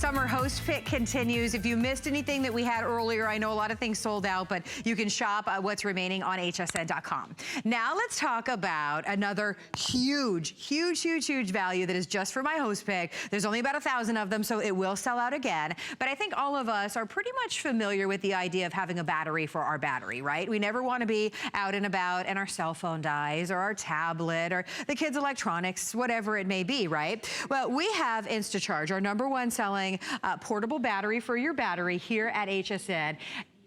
Summer Host Pick continues. If you missed anything that we had earlier, I know a lot of things sold out, but you can shop what's remaining on hsn.com. Now let's talk about another huge value that is just for my host pick. There's only about 1,000 of them, so it will sell out again. But I think all of us are pretty much familiar with the idea of having a battery for our battery, right? We never want to be out and about and our cell phone dies or our tablet or the kids' electronics, whatever it may be, right? Well, we have instaCHARGE, our #1 selling portable battery for your battery here at HSN.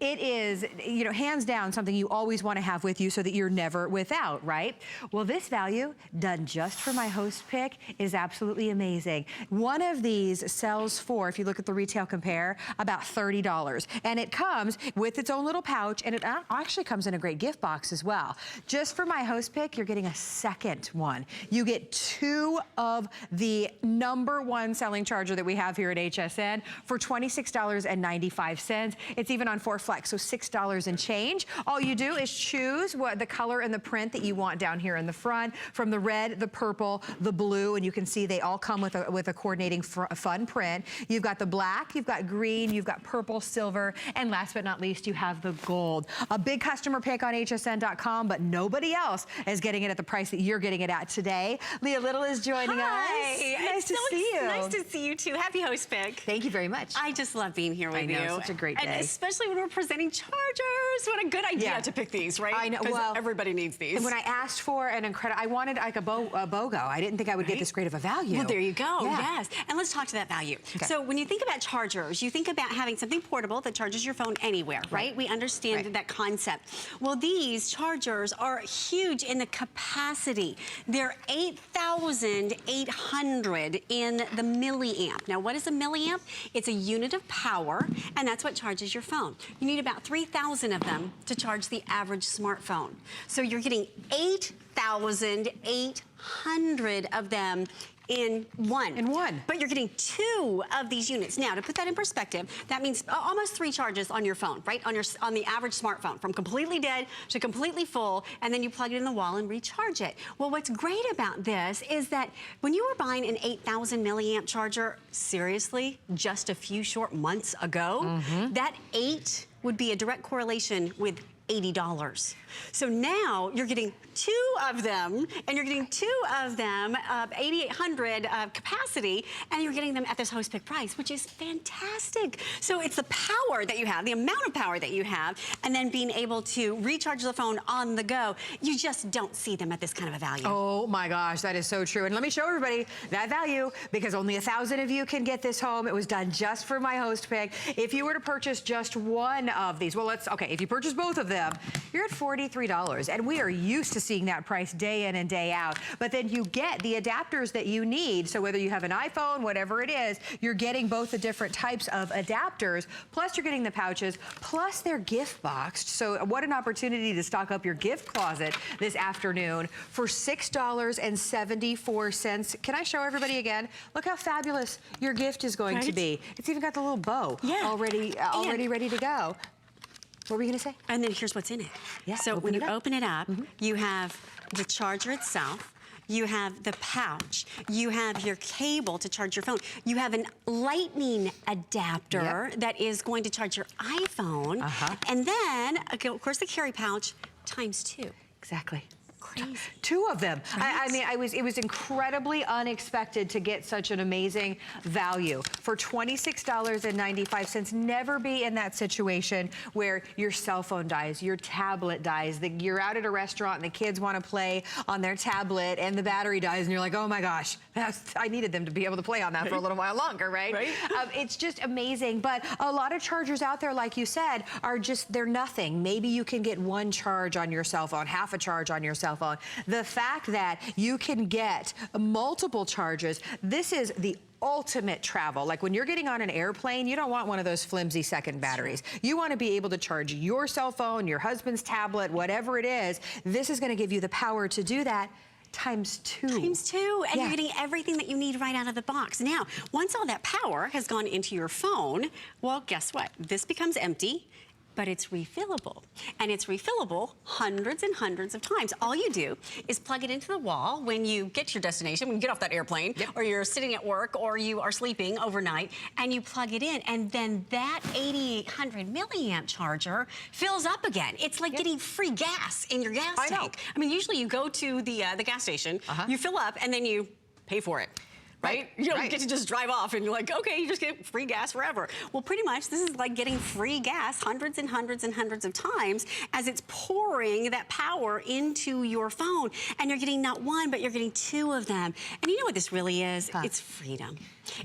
It is, you know, hands down something you always want to have with you so that you're never without, right? Well, this value done just for my host pick is absolutely amazing. One of these sells for, if you look at the retail compare, about $30. And it comes with its own little pouch, and it actually comes in a great gift box as well. Just for my host pick, you're getting a second one. You get 2 of the #1 selling charger that we have here at HSN for $26.95. It's even on 4 flex, so $6 and change. All you do is choose what the color and the print that you want down here in the front, from the red, the purple, the blue, and you can see they all come with a coordinating fun print. You've got the black, you've got green, you've got purple, silver, and last but not least, you have the gold. A big customer pick on hsn.com, but nobody else is getting it at the price that you're getting it at today. Leah Little is joining us. Nice to see you. Nice to see you too. Happy host pick. Thank you very much. I just love being here with you. I know, such a great day. And especially when we're presenting chargers. What a good idea to pick these, right? I know. Well, everybody needs these. And when I asked for an incredible, I wanted like a BOGO. I didn't think I would get this great of a value. Well, there you go. Yes. And let's talk to that value. Okay. So when you think about chargers, you think about having something portable that charges your phone anywhere, right? We understand that concept. Well, these chargers are huge in the capacity. They're 8,800 in the milliamp. Now, what is a milliamp? It's a unit of power, and that's what charges your phone. You need about 3,000 of them to charge the average smartphone. So you're getting 8,800 of them in one. But you're getting 2 of these units. Now, to put that in perspective, that means almost 3 charges on your phone, right? On the average smartphone, from completely dead to completely full, and then you plug it in the wall and recharge it. Well, what's great about this is that when you were buying an 8,000 milliamp charger, seriously, just a few short months ago, that 8 would be a direct correlation with $80. So now you're getting 2 of them, and you're getting 2 of them, 8,800 capacity, and you're getting them at this host pick price, which is fantastic. So it's the power that you have, the amount of power that you have, and then being able to recharge the phone on the go. You just don't see them at this kind of a value. Oh my gosh, that is so true. And let me show everybody that value, because only 1,000 of you can get this home. It was done just for my host pick. If you were to purchase just 1 of these, well, okay, if you purchase both of them, you're at $43. And we are used to seeing that price day in and day out. But then you get the adapters that you need. So whether you have an iPhone, whatever it is, you're getting both the different types of adapters, plus you're getting the pouches, plus they're gift boxed. So what an opportunity to stock up your gift closet this afternoon for $6.74. Can I show everybody again? Look how fabulous your gift is going to be. It's even got the little bow already ready to go. What were you going to say? And then here's what's in it. So when you open it up, you have the charger itself. You have the pouch. You have your cable to charge your phone. You have an lightning adapter that is going to charge your iPhone. And then, of course, the carry pouch ×2. Exactly. Crazy. 2 of them. I mean, it was incredibly unexpected to get such an amazing value for $26.95. Never be in that situation where your cell phone dies, your tablet dies, you're out at a restaurant and the kids want to play on their tablet and the battery dies and you're like, oh my gosh, I needed them to be able to play on that for a little while longer, right? It's just amazing. But a lot of chargers out there, like you said, are just, they're nothing. Maybe you can get 1 charge on your cell phone, half a charge on your cell phone. The fact that you can get multiple charges, this is the ultimate travel. Like when you're getting on an airplane, you don't want one of those flimsy second batteries. You want to be able to charge your cell phone, your husband's tablet, whatever it is. This is going to give you the power to do that ×2. ×2, and you're getting everything that you need right out of the box. Now, once all that power has gone into your phone, well, guess what? This becomes empty. but it's refillable. And it's refillable hundreds and hundreds of times. All you do is plug it into the wall when you get to your destination, when you get off that airplane, or you're sitting at work, or you are sleeping overnight, and you plug it in, and then that 8800 milliamp charger fills up again. It's like getting free gas in your gas tank. I mean, usually you go to the gas station, you fill up, and then you pay for it. Right? You don't get to just drive off and you're like, okay, you just get free gas forever. Well, pretty much this is like getting free gas hundreds and hundreds and hundreds of times as it's pouring that power into your phone. And you're getting not one, but you're getting two of them. And you know what this really is? It's freedom.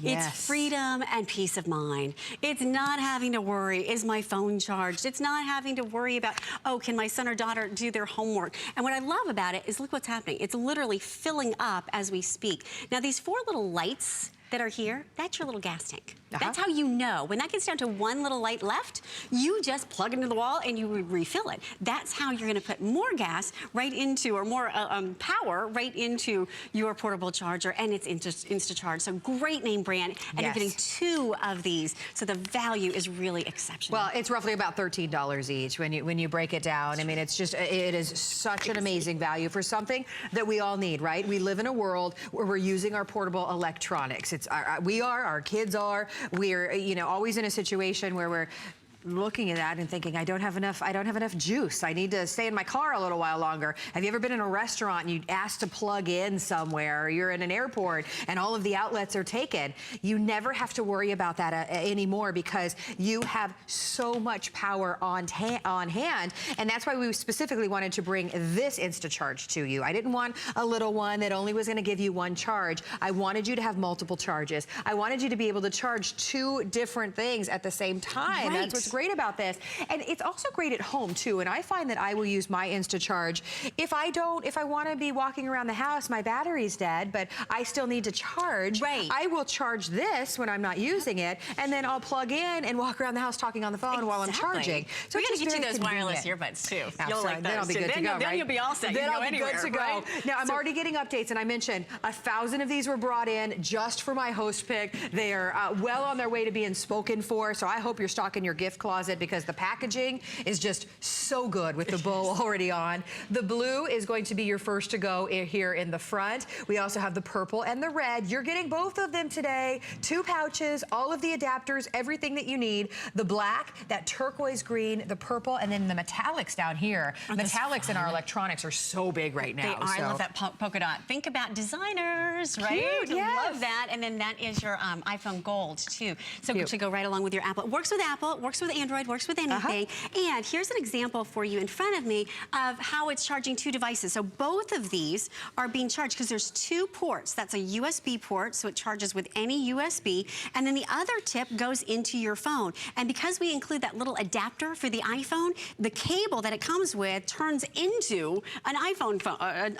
It's freedom and peace of mind. It's not having to worry, is my phone charged? It's not having to worry about, oh, can my son or daughter do their homework? And what I love about it is look what's happening. It's literally filling up as we speak. Now, these four little lights that are here, that's your little gas tank. That's how you know. When that gets down to one little light left, you just plug it into the wall and you refill it. That's how you're gonna put more gas right into, or more power right into your portable charger, and it's instaCHARGE. So great name brand, and you're getting two of these. So the value is really exceptional. Well, it's roughly about $13 each when you break it down. I mean, it's just, it is such an amazing value for something that we all need, right? We live in a world where we're using our portable electronics. It's our kids are. We're, you know, always in a situation where we're looking at that and thinking, I don't have enough juice. I need to stay in my car a little while longer. Have you ever been in a restaurant and you asked to plug in somewhere, or you're in an airport and all of the outlets are taken? You never have to worry about that anymore, because you have so much power on hand. And that's why we specifically wanted to bring this instaCHARGE to you. I didn't want a little one that only was going to give you one charge. I wanted you to have multiple charges. I wanted you to be able to charge two different things at the same time. That's what's great about this. And it's also great at home too. And I find that I will use my instaCHARGE if I want to be walking around the house, my battery's dead, but I still need to charge. I will charge this when I'm not using it, and then I'll plug in and walk around the house talking on the phone while I'm charging. So we're going to get you those wireless earbuds too. You'll like those. Then I'll be good to go, right? Then you'll be all set. Then I'll be good to go. Now, I'm already getting updates, and I mentioned 1,000 of these were brought in just for my host pick. They are well on their way to being spoken for, so I hope you're stocking your gift closet, because the packaging is just so good with the bow already on. The blue is going to be your first to go here in the front. We also have the purple and the red. You're getting both of them today. 2 pouches, all of the adapters, everything that you need. The black, that turquoise green, the purple, and then the metallics down here. Metallics in our electronics are so big right now. They are. I love that polka dot. Think about designers, right? Cute, yes. Love that. And then that is your iPhone Gold too. So to go right along with your Apple. It works with Apple, it works with Android, works with anything. And here's an example for you in front of me of how it's charging 2 devices. So both of these are being charged because there's 2 ports. That's a USB port, so it charges with any USB. And then the other tip goes into your phone. And because we include that little adapter for the iPhone, the cable that it comes with turns into an iPhone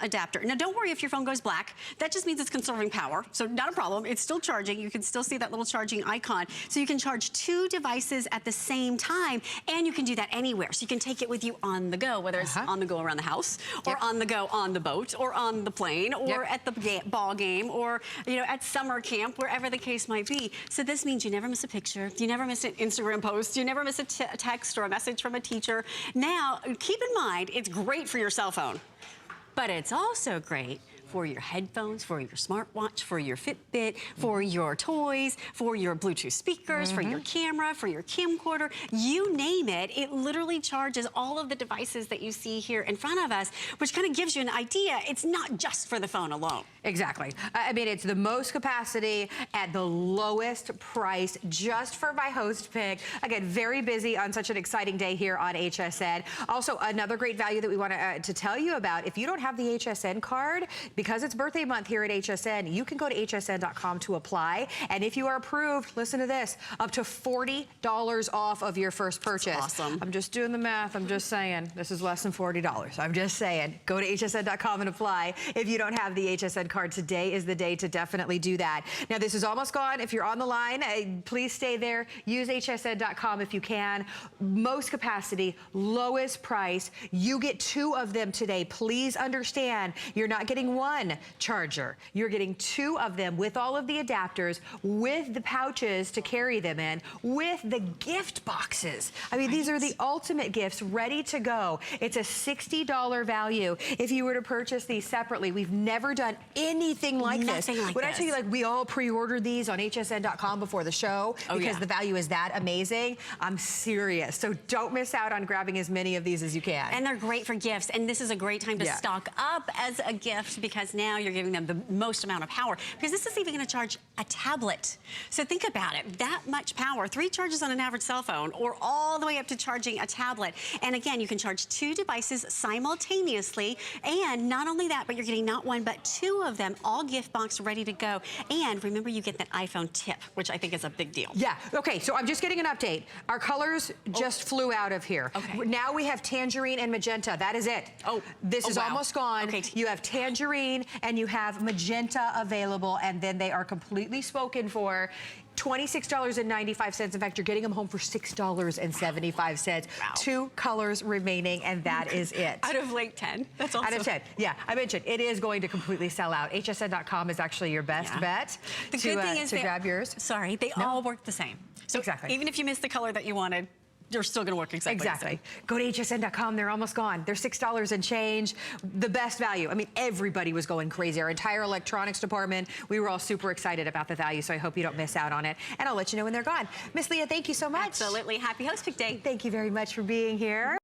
adapter. Now don't worry if your phone goes black. That just means it's conserving power. So not a problem. It's still charging. You can still see that little charging icon. So you can charge 2 devices at the same time, and you can do that anywhere. So you can take it with you on the go, whether it's on the go around the house, or on the go on the boat, or on the plane, or at the ball game, or at summer camp, wherever the case might be. So this means you never miss a picture, you never miss an Instagram post, you never miss a text or a message from a teacher. Now, keep in mind, it's great for your cell phone, but it's also great for your headphones, for your smartwatch, for your Fitbit, for your toys, for your Bluetooth speakers, for your camera, for your camcorder, you name it. It literally charges all of the devices that you see here in front of us, which kind of gives you an idea. It's not just for the phone alone. Exactly. I mean, it's the most capacity at the lowest price, just for my host pick. Again, very busy on such an exciting day here on HSN. Also, another great value that we want to tell you about, if you don't have the HSN card, because it's birthday month here at HSN, you can go to hsn.com to apply. And if you are approved, listen to this, up to $40 off of your first purchase. That's awesome. I'm just doing the math. I'm just saying, this is less than $40. I'm just saying, go to hsn.com and apply if you don't have the HSN HSN card, today is the day to definitely do that. Now, this is almost gone. If you're on the line, please stay there. Use hsn.com if you can. Most capacity, lowest price. You get 2 of them today. Please understand, you're not getting 1 charger. You're getting 2 of them with all of the adapters, with the pouches to carry them in, with the gift boxes. I mean, these are the ultimate gifts ready to go. It's a $60 value. If you were to purchase these separately, we've never done anything like this. When I tell you, like, we all pre-ordered these on hsn.com before the show because the value is that amazing, I'm serious. So don't miss out on grabbing as many of these as you can. And they're great for gifts. And this is a great time to stock up as a gift, because now you're giving them the most amount of power. Because this is even going to charge a tablet. So think about it. That much power. 3 charges on an average cell phone, or all the way up to charging a tablet. And again, you can charge 2 devices simultaneously. And not only that, but you're getting not 1, but 2 of them, all gift box ready to go. And remember, you get that iPhone tip, which I think is a big deal. Yeah. Okay, so I'm just getting an update. Our colors just flew out of here. Okay. Now we have tangerine and magenta. That is it. Oh. This is almost gone. Okay. You have tangerine and you have magenta available, and then they are completely spoken for. $26.95. In fact, you're getting them home for $6.75. Wow. 2 colors remaining, and that is it. Out of like 10. That's awesome. Out of 10. Yeah, I mentioned it is going to completely sell out. hsn.com is actually your best bet the good thing is to grab yours. Sorry, they all work the same. So even if you missed the color that you wanted, they're still going to work exactly the same. Go to hsn.com. They're almost gone. They're $6 and change. The best value. I mean, everybody was going crazy. Our entire electronics department, we were all super excited about the value, so I hope you don't miss out on it. And I'll let you know when they're gone. Miss Leah, thank you so much. Absolutely. Happy Host Pick Day. Thank you very much for being here.